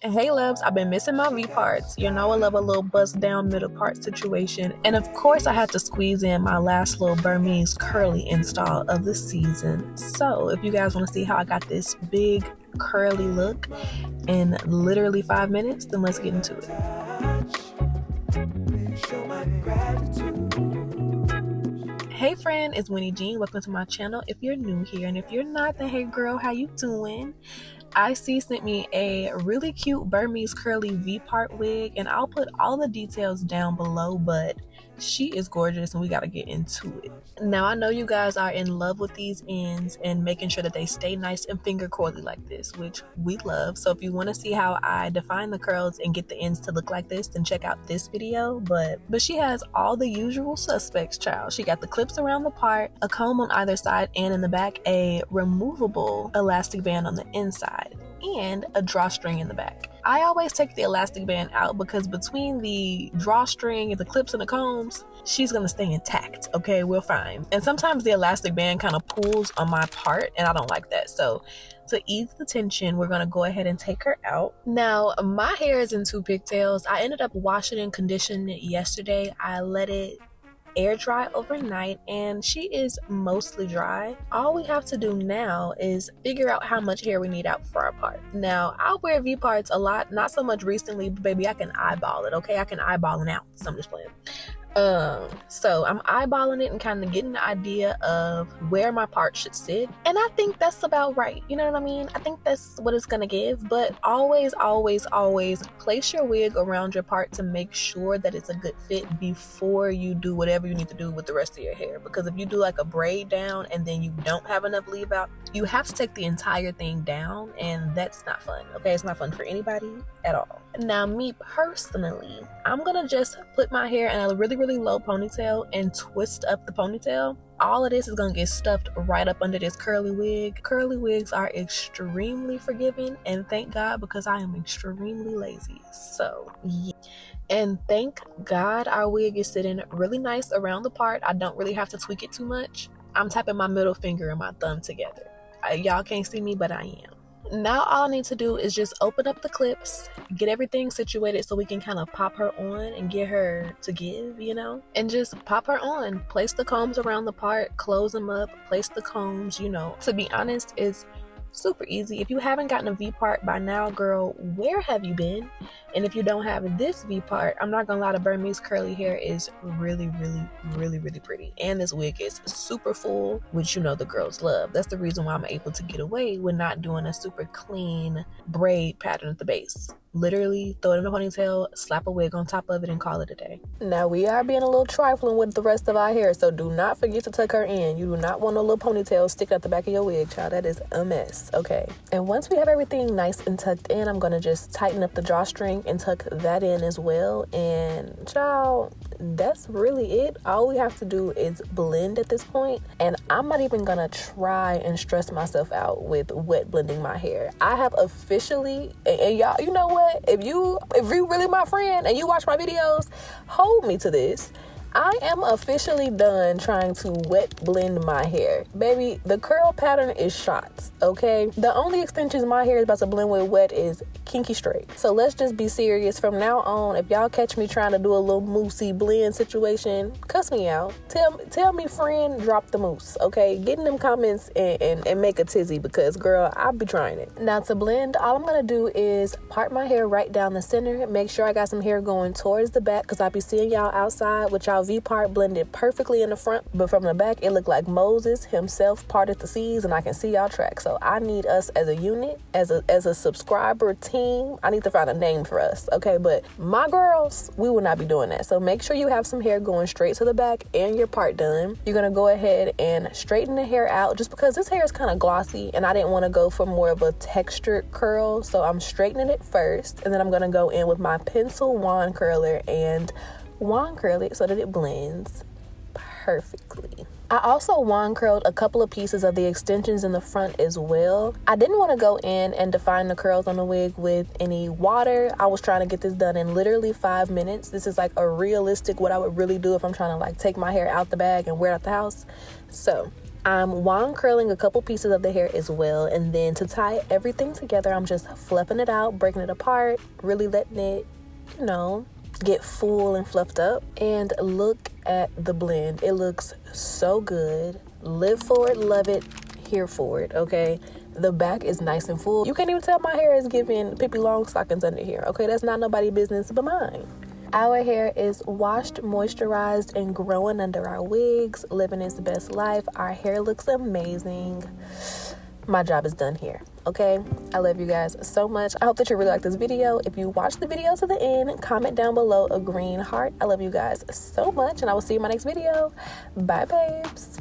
Hey loves, I've been missing my V parts. You know I love a little bust down middle part situation. And of course I had to squeeze in my last little Burmese curly install of the season. So if you guys want to see how I got this big curly look in literally 5 minutes, then let's get into it. Hey friend, it's Winnie Jean. Welcome to my channel if you're new here. And if you're not, then hey girl, how you doing? ISEE sent me a really cute Burmese curly V-part wig, and I'll put all the details down below, but she is gorgeous and we got to get into it. Now I know you guys are in love with these ends and making sure that they stay nice and finger coily like this, which we love. So if you want to see how I define the curls and get the ends to look like this, then check out this video. But she has all the usual suspects, child. She got the clips around the part, a comb on either side and in the back, a removable elastic band on the inside, and a drawstring in the back. I always take the elastic band out because between the drawstring and the clips and the combs, she's gonna stay intact, okay? We're fine. And sometimes the elastic band kind of pulls on my part and I don't like that. So to ease the tension, we're gonna go ahead and take her out. Now, my hair is in 2 pigtails. I ended up washing and conditioning it yesterday. I let it air dry overnight and she is mostly dry. All we have to do now is figure out how much hair we need out for our part. Now I wear V parts a lot, not so much recently, but baby I can eyeball it, okay? I can eyeball it out, so I'm just playing. So I'm eyeballing it and kind of getting the idea of where my part should sit, and I think that's about right. You know what I mean? I think that's what it's gonna give. But always place your wig around your part to make sure that it's a good fit before you do whatever you need to do with the rest of your hair, because if you do like a braid down and then you don't have enough leave out, you have to take the entire thing down, and that's not fun. Okay, it's not fun for anybody at all. Now me personally, I'm gonna just put my hair in a really low ponytail and twist up the ponytail. All of this is gonna get stuffed right up under this curly wig. Curly wigs are extremely forgiving, and thank God, because I am extremely lazy. So yeah. And thank God our wig is sitting really nice around the part. I don't really have to tweak it too much. I'm tapping my middle finger and my thumb together. Y'all can't see me, but I am. Now all I need to do is just open up the clips, get everything situated so we can kind of pop her on and get her to give, you know, and just pop her on. Place the combs around the part, close them up, place the combs, you know. To be honest, it's super easy. If you haven't gotten a V part by now, girl, where have you been? And if you don't have this V part, I'm not gonna lie, the Burmese curly hair is really pretty, and this wig is super full, which you know the girls love. That's the reason why I'm able to get away with not doing a super clean braid pattern at the base. Literally throw it in a ponytail, slap a wig on top of it, and call it a day. Now we are being a little trifling with the rest of our hair, so do not forget to tuck her in. You do not want a little ponytail sticking at the back of your wig, child. That is a mess, okay? And once we have everything nice and tucked in, I'm gonna just tighten up the drawstring and tuck that in as well. And child, that's really it. All we have to do is blend at this point, and I'm not even gonna try and stress myself out with wet blending my hair. I have officially, and y'all, you know what? If you really my friend and you watch my videos, hold me to this. I am officially done trying to wet blend my hair. Baby, the curl pattern is shots, okay? The only extensions my hair is about to blend with wet is kinky straight. So let's just be serious. From now on, if y'all catch me trying to do a little moussey blend situation, cuss me out. Tell me, friend, drop the mousse, okay? Get in them comments and make a tizzy, because girl, I'll be trying it. Now to blend, all I'm gonna do is part my hair right down the center. Make sure I got some hair going towards the back, because I'll be seeing y'all outside with y'all V part blended perfectly in the front, but from the back it looked like Moses himself parted the seas, and I can see y'all track. So I need us as a unit, as a subscriber team. I need to find a name for us, okay? But my girls, we will not be doing that. So make sure you have some hair going straight to the back and your part done. You're gonna go ahead and straighten the hair out, just because this hair is kind of glossy and I didn't want to go for more of a textured curl, so I'm straightening it first, and then I'm gonna go in with my pencil wand curler and wand curl it so that it blends perfectly. I also wand curled a couple of pieces of the extensions in the front as well. I didn't want to go in and define the curls on the wig with any water. I was trying to get this done in literally 5 minutes. This is like a realistic what I would really do if I'm trying to like take my hair out the bag and wear it out the house. So I'm wand curling a couple pieces of the hair as well, and then to tie everything together, I'm just fluffing it out, breaking it apart, really letting it, get full and fluffed up. And look at the blend. It looks so good. Live for it, love it, here for it, okay? The back is nice and full. You can't even tell my hair is giving Pippi Longstockings under here, okay? That's not nobody's business but mine. Our hair is washed, moisturized, and growing under our wigs, living its best life. Our hair looks amazing. My job is done here, okay? I love you guys so much. I hope that you really like this video. If you watch the video to the end, comment down below a green heart. I love you guys so much, and I will see you in my next video. Bye, babes.